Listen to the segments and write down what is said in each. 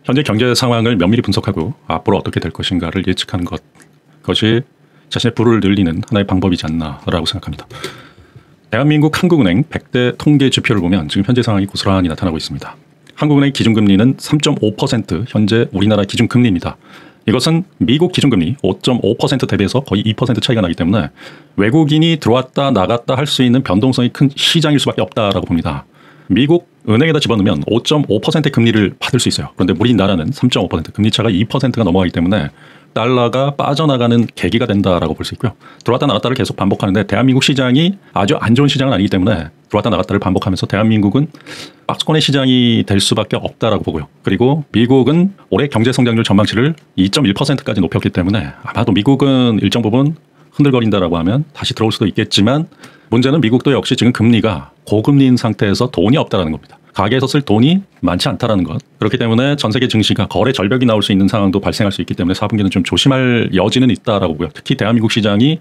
현재 경제 상황을 면밀히 분석하고 앞으로 어떻게 될 것인가를 예측하는 그것이 자신의 부를 늘리는 하나의 방법이지 않나라고 생각합니다. 대한민국 한국은행 100대 통계 지표를 보면 지금 현재 상황이 고스란히 나타나고 있습니다. 한국은행 기준금리는 3.5% 현재 우리나라 기준금리입니다. 이것은 미국 기준금리 5.5% 대비해서 거의 2% 차이가 나기 때문에 외국인이 들어왔다 나갔다 할 수 있는 변동성이 큰 시장일 수밖에 없다라고 봅니다. 미국 은행에다 집어넣으면 5.5%의 금리를 받을 수 있어요. 그런데 우리나라는 3.5% 금리 차가 2%가 넘어가기 때문에 달러가 빠져나가는 계기가 된다라고 볼 수 있고요. 들어왔다 나갔다를 계속 반복하는데 대한민국 시장이 아주 안 좋은 시장은 아니기 때문에 들어왔다 나갔다를 반복하면서 대한민국은 박스권의 시장이 될 수밖에 없다라고 보고요. 그리고 미국은 올해 경제 성장률 전망치를 2.1%까지 높였기 때문에 아마도 미국은 일정 부분 흔들거린다라고 하면 다시 들어올 수도 있겠지만 문제는 미국도 역시 지금 금리가 고금리인 상태에서 돈이 없다라는 겁니다. 가게에서 쓸 돈이 많지 않다라는 것. 그렇기 때문에 전 세계 증시가 거래 절벽이 나올 수 있는 상황도 발생할 수 있기 때문에 4분기는 좀 조심할 여지는 있다라고 보고요. 특히 대한민국 시장이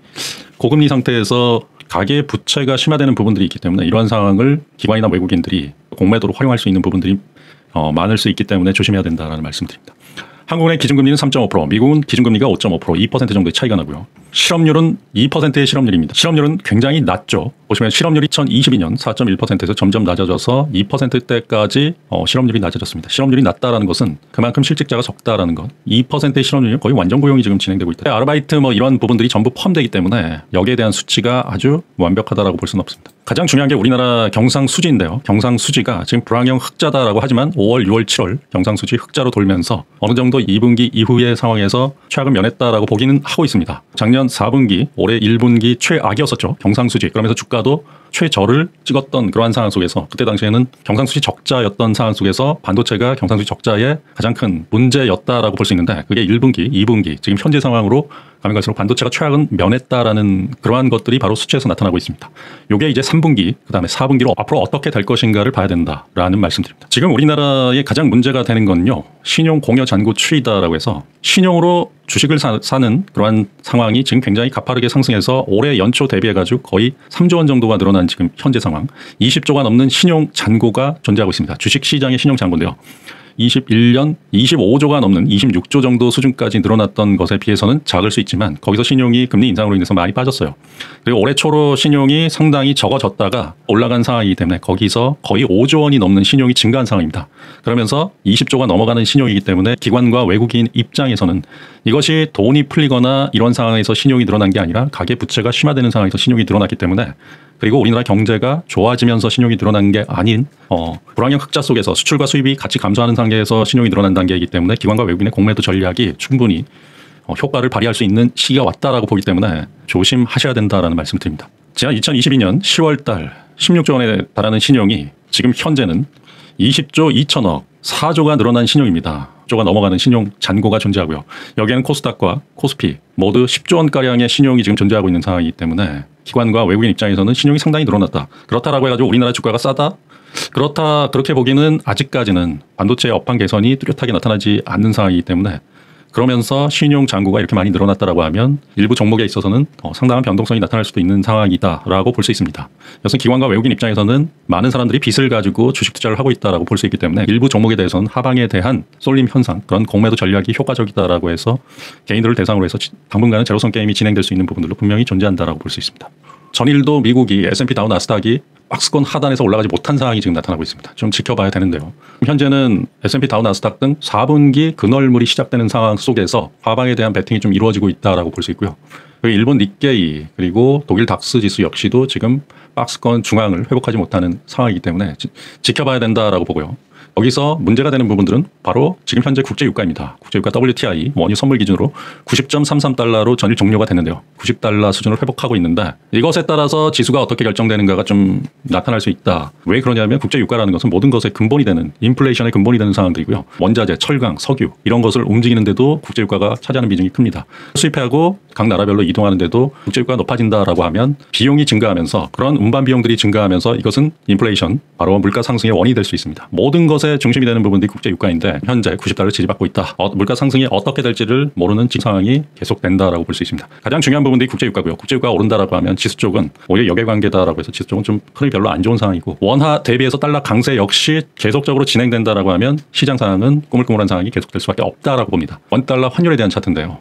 고금리 상태에서 가계 부채가 심화되는 부분들이 있기 때문에 이러한 상황을 기관이나 외국인들이 공매도로 활용할 수 있는 부분들이 많을 수 있기 때문에 조심해야 된다라는 말씀드립니다. 한국은행 기준금리는 3.5%, 미국은 기준금리가 5.5%, 2% 정도의 차이가 나고요. 실업률은 2%의 실업률입니다. 실업률은 굉장히 낮죠. 보시면 실업률이 2022년 4.1%에서 점점 낮아져서 2%대까지 실업률이 낮아졌습니다. 실업률이 낮다라는 것은 그만큼 실직자가 적다라는 것. 2%의 실업률이 거의 완전 고용이 지금 진행되고 있다. 아르바이트 이런 부분들이 전부 포함되기 때문에 여기에 대한 수치가 아주 완벽하다라고 볼 수는 없습니다. 가장 중요한 게 우리나라 경상수지인데요. 경상수지가 지금 불황형 흑자다라고 하지만 5월, 6월, 7월 경상수지 흑자로 돌면서 어느 정도 2분기 이후의 상황에서 최악을 면했다라고 보기는 하고 있습니다. 작년 4분기, 올해 1분기 최악이었었죠. 경상수지. 그러면서 주가도 최저를 찍었던 그러한 상황 속에서 그때 당시에는 경상수지 적자였던 상황 속에서 반도체가 경상수지 적자의 가장 큰 문제였다라고 볼 수 있는데 그게 1분기, 2분기 지금 현재 상황으로 가면 갈수록 반도체가 최악은 면했다라는 그러한 것들이 바로 수치에서 나타나고 있습니다. 이게 이제 3분기, 그다음에 4분기로 앞으로 어떻게 될 것인가를 봐야 된다라는 말씀드립니다. 지금 우리나라의 가장 문제가 되는 건요. 신용 공여 잔고 추이다라고 해서 신용으로 주식을 사는 그러한 상황이 지금 굉장히 가파르게 상승해서 올해 연초 대비해가지고 거의 3조 원 정도가 늘어난 지금 현재 상황 20조가 넘는 신용 잔고가 존재하고 있습니다. 주식시장의 신용 잔고인데요. 21년 25조가 넘는 26조 정도 수준까지 늘어났던 것에 비해서는 작을 수 있지만 거기서 신용이 금리 인상으로 인해서 많이 빠졌어요. 그리고 올해 초로 신용이 상당히 적어졌다가 올라간 상황이기 때문에 거기서 거의 5조 원이 넘는 신용이 증가한 상황입니다. 그러면서 20조가 넘어가는 신용이기 때문에 기관과 외국인 입장에서는 이것이 돈이 풀리거나 이런 상황에서 신용이 늘어난 게 아니라 가계 부채가 심화되는 상황에서 신용이 늘어났기 때문에 그리고 우리나라 경제가 좋아지면서 신용이 늘어난 게 아닌 불황형 흑자 속에서 수출과 수입이 같이 감소하는 단계에서 신용이 늘어난 단계이기 때문에 기관과 외국인의 공매도 전략이 충분히 효과를 발휘할 수 있는 시기가 왔다라고 보기 때문에 조심하셔야 된다라는 말씀을 드립니다. 지난 2022년 10월 달 16조 원에 달하는 신용이 지금 현재는 20조 2천억 4조가 늘어난 신용입니다. 10조가 넘어가는 신용 잔고가 존재하고요. 여기에는 코스닥과 코스피 모두 10조 원가량의 신용이 지금 존재하고 있는 상황이기 때문에 기관과 외국인 입장에서는 신용이 상당히 늘어났다. 그렇다라고 해가지고 우리나라 주가가 싸다? 그렇게 보기는 아직까지는 반도체의 업황 개선이 뚜렷하게 나타나지 않는 상황이기 때문에 그러면서 신용 잔고가 이렇게 많이 늘어났다라고 하면 일부 종목에 있어서는 상당한 변동성이 나타날 수도 있는 상황이다라고 볼 수 있습니다. 그래서 기관과 외국인 입장에서는 많은 사람들이 빚을 가지고 주식 투자를 하고 있다라고 볼 수 있기 때문에 일부 종목에 대해서는 하방에 대한 쏠림 현상, 그런 공매도 전략이 효과적이다라고 해서 개인들을 대상으로 해서 당분간은 제로섬 게임이 진행될 수 있는 부분들도 분명히 존재한다라고 볼 수 있습니다. 전일도 미국이 S&P 다우 나스닥이 박스권 하단에서 올라가지 못한 상황이 지금 나타나고 있습니다. 좀 지켜봐야 되는데요. 현재는 S&P 다우 나스닥 등 4분기 근월물이 시작되는 상황 속에서 하방에 대한 배팅이 좀 이루어지고 있다라고 볼 수 있고요. 그리고 일본 닉케이 그리고 독일 닥스 지수 역시도 지금 박스권 중앙을 회복하지 못하는 상황이기 때문에 지켜봐야 된다라고 보고요. 여기서 문제가 되는 부분들은 바로 지금 현재 국제유가입니다. 국제유가 WTI 원유 선물 기준으로 90.33달러로 전일 종료가 됐는데요. 90달러 수준을 회복하고 있는데 이것에 따라서 지수가 어떻게 결정되는가가 좀 나타날 수 있다. 왜 그러냐면 국제유가라는 것은 모든 것의 근본이 되는 인플레이션의 근본이 되는 상황들이고요. 원자재, 철강, 석유 이런 것을 움직이는데도 국제유가가 차지하는 비중이 큽니다. 수입하고 각 나라별로 이동하는데도 국제유가가 높아진다라고 하면 비용이 증가하면서 그런 운반 비용들이 증가하면서 이것은 인플레이션, 바로 물가 상승의 원인이 될 수 있습니다. 모든 것에 강세 중심이 되는 부분들이 국제 유가인데 현재 90달러 지지받고 있다. 물가 상승이 어떻게 될지를 모르는 지금 상황이 계속된다라고 볼 수 있습니다. 가장 중요한 부분들이 국제 유가고요. 국제 유가가 오른다라고 하면 지수 쪽은 오히려 역외관계다라고 해서 지수 쪽은 좀 흐름이 별로 안 좋은 상황이고 원화 대비해서 달러 강세 역시 계속적으로 진행된다라고 하면 시장 상황은 꾸물꾸물한 상황이 계속될 수밖에 없다라고 봅니다. 원달러 환율에 대한 차트인데요.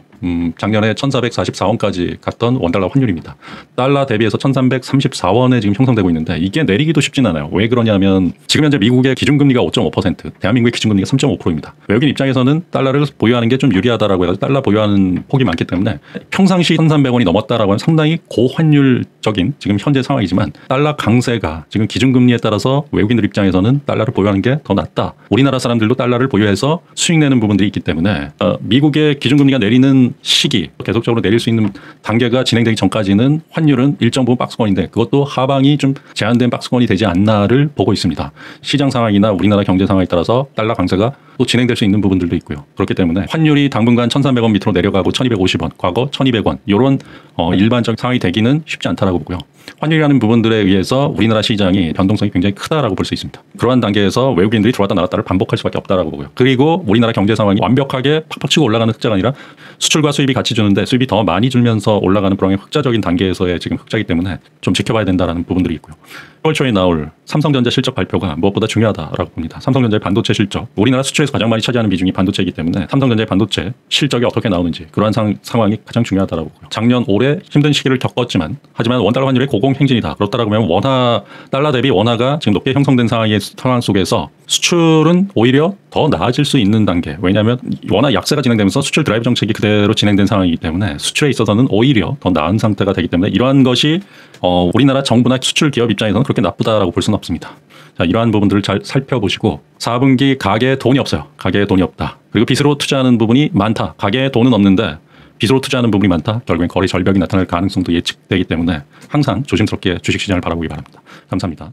작년에 1444원까지 갔던 원달러 환율입니다. 달러 대비해서 1334원에 지금 형성되고 있는데 이게 내리기도 쉽진 않아요. 왜 그러냐면 지금 현재 미국의 기준금리가 5.5%, 대한민국의 기준금리가 3.5%입니다. 외국인 입장에서는 달러를 보유하는 게 좀 유리하다라고 해서 달러 보유하는 폭이 많기 때문에 평상시 1,300원이 넘었다라고 하면 상당히 고환율적인 지금 현재 상황이지만 달러 강세가 지금 기준금리에 따라서 외국인들 입장에서는 달러를 보유하는 게 더 낫다. 우리나라 사람들도 달러를 보유해서 수익 내는 부분들이 있기 때문에 미국의 기준금리가 내리는 시기 계속적으로 내릴 수 있는 단계가 진행되기 전까지는 환율은 일정 부분 박스권인데 그것도 하방이 좀 제한된 박스권이 되지 않나를 보고 있습니다. 시장 상황이나 우리나라 경제 상황에 따라서 달러 강세가 또 진행될 수 있는 부분들도 있고요. 그렇기 때문에 환율이 당분간 1,300원 밑으로 내려가고 1,250원, 과거 1,200원 이런 일반적 상황이 되기는 쉽지 않다라고 보고요. 환율이라는 부분들에 의해서 우리나라 시장이 변동성이 굉장히 크다라고 볼 수 있습니다. 그러한 단계에서 외국인들이 들어왔다 나갔다를 반복할 수밖에 없다라고 보고요. 그리고 우리나라 경제 상황이 완벽하게 팍팍 치고 올라가는 흑자가 아니라 수출과 수입이 같이 주는데 수입이 더 많이 줄면서 올라가는 불황의 흑자적인 단계에서의 지금 흑자이기 때문에 좀 지켜봐야 된다라는 부분들이 있고요. 10월 초에 나올 삼성전자 실적 발표가 무엇보다 중요하다라고 봅니다. 삼성전자의 반도체 실적, 우리나라 수출에서 가장 많이 차지하는 비중이 반도체이기 때문에 삼성전자의 반도체 실적이 어떻게 나오는지 그러한 상황이 가장 중요하다라고 보고요. 작년 올해 힘든 시기를 겪었지만 하지만 원달러 환율의 고공행진이다. 그렇다라고 하면 원화 달러 대비 원화가 지금 높게 형성된 상황 속에서 수출은 오히려 더 나아질 수 있는 단계. 왜냐하면 원화 약세가 진행되면서 수출 드라이브 정책이 그대로 진행된 상황이기 때문에 수출에 있어서는 오히려 더 나은 상태가 되기 때문에 이러한 것이 우리나라 정부나 수출 기업 입장에서는 그렇게 나쁘다라고 볼 수는 없습니다. 자, 이러한 부분들을 잘 살펴보시고 4분기 가계에 돈이 없어요. 가계에 돈이 없다. 그리고 빚으로 투자하는 부분이 많다. 가계에 돈은 없는데 빚으로 투자하는 부분이 많다. 결국엔 거래 절벽이 나타날 가능성도 예측되기 때문에 항상 조심스럽게 주식시장을 바라보기 바랍니다. 감사합니다.